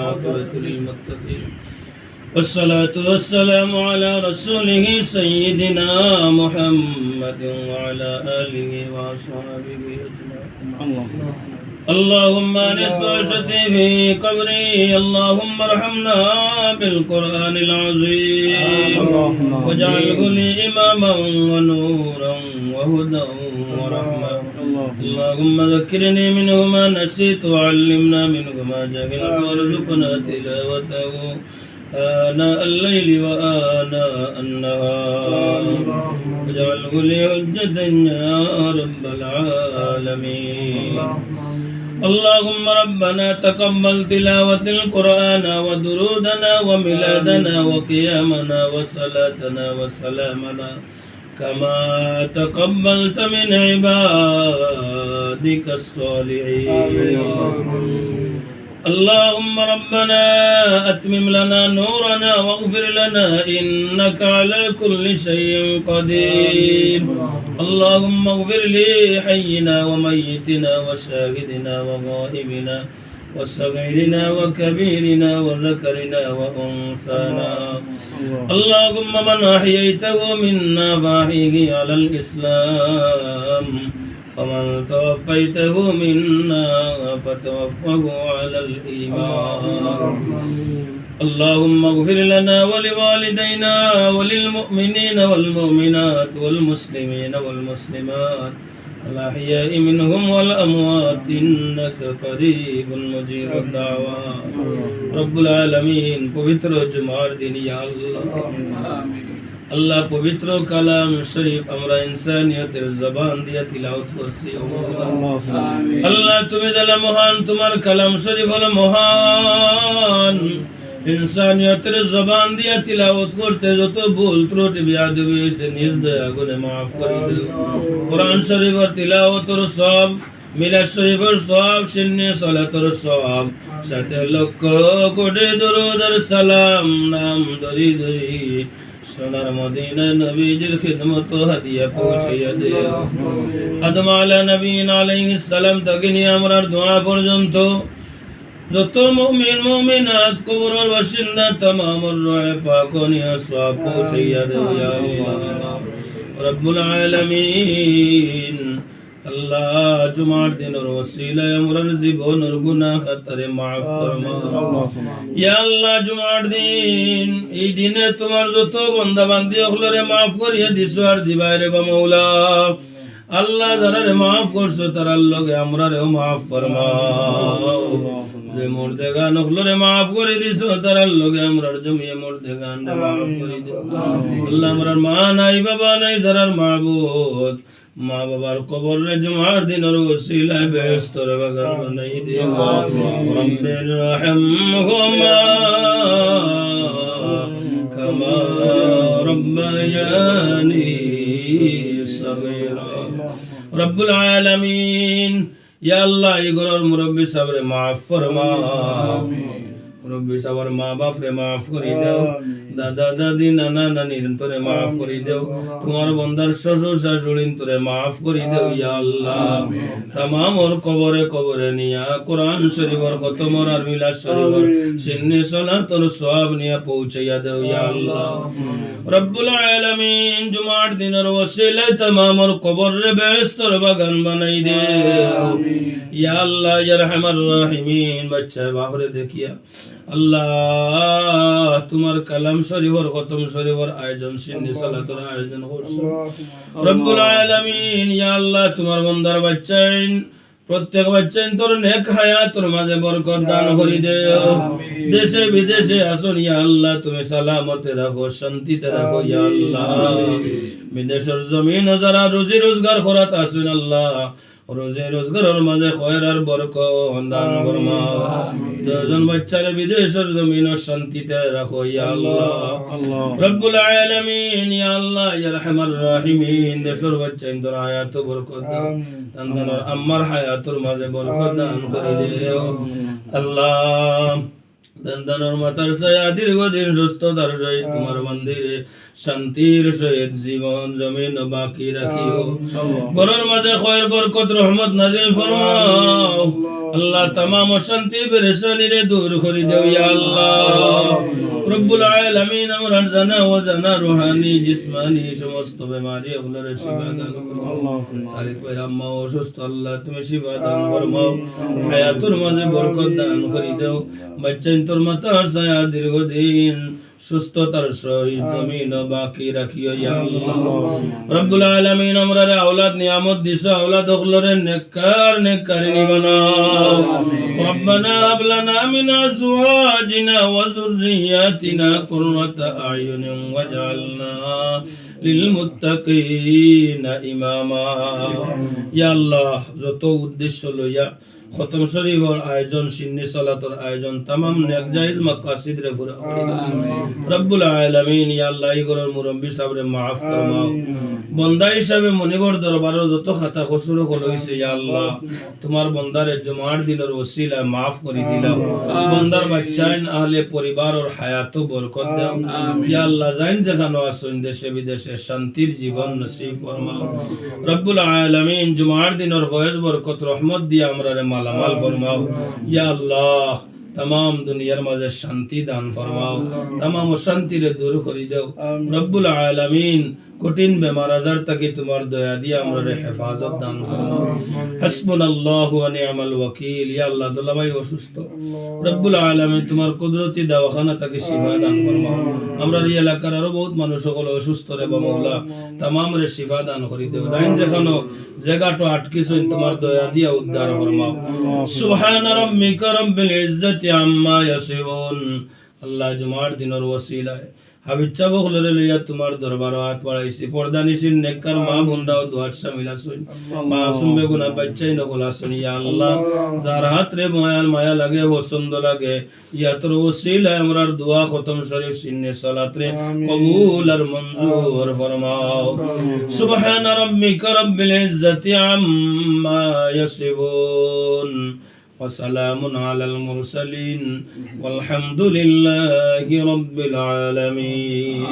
والعاقبة للمتقين والصلاة والسلام على رسوله سيدنا محمد وعلى آله وأصحابه أجمعين اللهم انس وحشتي في قبري اللهم ارحمنا بالقرآن العظيم واجعله لي إماما ونورا وهدى ورحمة اللهم ذكرني منه ما نسيت وعلمنا منه ما جهلت وارزقنا تلاوته آناء الليل وآناء النهار واجعله لي حجة يا رب العالمين اللهم ربنا تقبل تلاوة القرآن ودرودنا وميلادنا وقيامنا وصلاتنا وسلامنا كما تقبلت من عبادك الصالحين اللهم ربنا أتمم لنا نورنا واغفر لنا إنك على كل شيء قدير اللهم اغفر لي حينا وميتنا وشاهدنا وغائبنا وصغيرنا وكبيرنا وذكرنا وأنثانا اللهم من أحييته منا فأحيه على الإسلام ومن توفيته منا فتوفه على الإيمان اللهم اغفر لنا ولوالدينا وللمؤمنين والمؤمنات والمسلمين والمسلمات الأحياء منهم والأموات إنك قريب مجيب الدعوات رب العالمين পবিত্র জুমার দিন ইয়া আল্লাহ আল্লাহ পবিত্র কালাম শরীফ আমরা ইনসানিয়তের জবান দিয়ে তিলাওয়াত করছি আল্লাহ তুমি জানো মহান তোমার কালাম শরীফ হলো মহান ইনসানিয়তের জবান দিয়ে তিলাওয়াত করতে যত ভুল ত্রুটি বেয়াদবি হয়েছে নিজ দয়া গুণে মাফ করে দিও কোরআন শরীফের তিলাওয়াতের সব মিলাদ শরীফের সব শূন্য সালাতের সব সাথে লক্ষ কোটি দরুদ আর সালাম নাম ধরি ধরি সোনার মদিনা নবীজির খিদমত হাদিয়া পৌঁছাইয়া দিও আদম আলা নবীন আলাইহিস সালাম থেকে নিয়ে আমরার দোয়া পর্যন্ত যত মুমিন মুমিনাত কবরের বাসিন্দা তামামুর রূহ পাক নিয়ে সওয়াব পৌঁছাইয়া দিও ইয়া আল্লাহ রব্বুল আলামিন আল্লাহ জুমার দিনের ওসিলায় আমরার জীবনের গুনাহ খাতারে মাফ ফরমাও ইয়া আল্লাহ জুমার দিন এই দিনে তোমার যত বান্দা বান্দি হলরে মাফ করিয়া দিছো আর দিবাইরে বা মাওলা আল্লাহ যারারে মাফ করছো তারার লগে আমরারেও মাফ ফরমাও যে মুর্দেগান হলরে মাফ করে দিছো তারার লগে আমরার জমিয়ে মুর্দেগান মাফ করে দিও আল্লাহ আমরার মা নাই বাবা নাই যারার মাবুদ মা বাবার কবরে জুমার দিনের ওসিলায় বেহেশতের বাগান বানাই দিও রব্বির রহমহুমা কামা রব্বায়ানি সগীরা রব্বুল আলামিন ইয়া আল্লাহ এই ঘরের মুরব্বি সাহেবরে মাফ ফরমাও মুরব্বি সাহেবের মা বাপরে মাফ করে দাও দাদা দাদি নানা নানির তোরে মাফ করে দাও তোমার বন্দার শ্বশুর শাশুড়িন তোরে মাফ করে দাও ইয়া আল্লাহ तमाम और कबरे निया कुरान शरीफ और खत्म और मिलाद शरीफ और सुन्नी सलात और सवाब निया पहुंचाया दो या अल्लाह रब्बुल आलमीन जुमार दिन और वसीले तमाम और कबर रे बेहश्त और बागान बनाई दे या अल्लाह या रहमान रहीमीन बच्चा बाहरे देखिया अल्लाह तुम्हार कलाम शरीफ और खत्म शरीफ और आयोजन सुन्नी सलात और आयोजन करছো रब्बुल आलमीन या अल्लाह तुम्हार बंदार बच्चा प्रत्येक बच्चा তোর নেক হায়াতের মাঝে বরকত দান করে দাও দেশে বিদেশে আসুন ইয়া আল্লাহ তুমি সালামতে রাখো শান্তিতে রাখো ইয়া আল্লাহ বিদেশের জমিন যারা রুজি রোজগার করাত আসুন আল্লাহ রোজি রোজগারের মাঝে খয়র আর বরকত দান ফরমাও দুজন বাচ্চারে বিদেশের জমিন শান্তিতে রাখো ইয়া আল্লাহ রব্বুল আলামিন ইয়া আল্লাহ ইয়া রহমান রহিমিন দেশের বাচ্চা তোর হায়াত বরকত দাও তানদার আম্মার হায়াতের মাঝে বরকত দান করে দিও আল্লাহ দন্দনর মাতার সায়া দীর্ঘদিন সুস্থতার সহিত তোমার মন্দিরে শান্তির সহিত জীবন জমিন বাকি রাখিও ঘরের মাঝে খয়ের বরকত রহমত নাজিল ফরমাও আল্লাহ तमाम অশান্তি পেরেশানি রে দূর করে দাও ইয়া আল্লাহ রব্বুল আলামিন আমরা জানা ও জানা রুহানি জিসমানি সমস্ত বেমারি ওগুলোর শিফা দান করো সারিক ভাই আম্মা অসুস্থ আল্লাহ তুমি শিফা দান ফরমাও হায়াতুর মাঝে বরকত দান করে দাও বাচ্চাইন তোর মাথার ছায়া দীর্ঘদিন সুস্থতার সহিত জমিন বাকি রাখিও ইয়া আল্লাহ রব্বুল আলামিন আমরা আওলাদ নিয়ামত দিছো আওলাদ ওগুলোর নেককারিনী বানাও রব্বানা হাব লানা মিন আজওয়াজিনা ওয়া যুররিয়াতিনা কুররাতা আয়ুনিন ওয়াজআলনা লিল মুত্তাকিনা ইমামা ইয়া আল্লাহ যত উদ্দেশ্য লইয়া খতম শরীফের আয়োজন সিন্নি সালাতের আয়োজন तमाम নেক জায়েজ মাকাসিদ রে পুরা রব্বুল আলামিন ইয়া আল্লাহ ইগরের মুরব্বি সাহেবরে maaf ফরমাও বান্দা হিসাবে মনিবর দরবারে যত খাতা কসুর হইছে ইয়া আল্লাহ তোমার বান্দারে জুমার দিনের ওসিলা maaf করে দিলাও বান্দার বাচ্চাইন আহলে পরিবারের হায়াত বরকত দাও ইয়া আল্লাহ জাইন যেখানে আছেন দেশে বিদেশে শান্তির জীবন নসিব ফরমাও রব্বুল আলামিন জুমার দিনের ফয়েজ বরকত রহমত দিয়ে আমরারে মালামাল ফরমাও ইয়া আল্লাহ तमाम दुनियार माঝে শান্তি দান ফরমাও तमाम অশান্তি রে দূর করে দাও রব্বুল আলামিন কঠিন বেমার আজার থেকে তোমার দয়া দিয়ে আমরারে হেফাজত দান ফরমাও হাসবুনাল্লাহু ওয়া নি'মাল ওয়াকিল ইয়া আল্লাহ দুলাভাই অসুস্থ রব্বুল আলামিন তোমার কুদরতি দওয়াখানা থেকে শিফা দান ফরমাও আমরা এই এলাকার আরো বহুত মানুষ সকল অসুস্থ রে মাওলা तमाम রে শিফা দান করে দাও জাইন যেখানে জায়গাটা আটকিছই তোমার দয়া দিয়ে উদ্ধার ফরমাও সুবহান রাব্বিকা রাব্বিল ইজ্জাতি আম্মা ইয়াসিফুন আল্লাহ জুমার দিনের ওসিলায় হাবিচ্ছা বখলরে লইয়া তোমার দরবার হাত বাড়াইছি পর্দানিসিন নেককার মা বোনরাও দুয়ার শামিল আছেন মাসুম বেগুনা বাচ্চাই নকল আছেন ইয়া আল্লাহ যার হাত রে মায়া লাগে পছন্দ লাগে ইয়াতর ওসিলায় আমরার দোয়া খতম শরীফ সিন্নে সালাত রে কবুল আর মঞ্জুর ফরমাও সুবহান রাব্বিকা রাব্বিল ইজ্জাতি আম্মা ইয়াসিফুন وسلام على المرسلين والحمد لله رب العالمين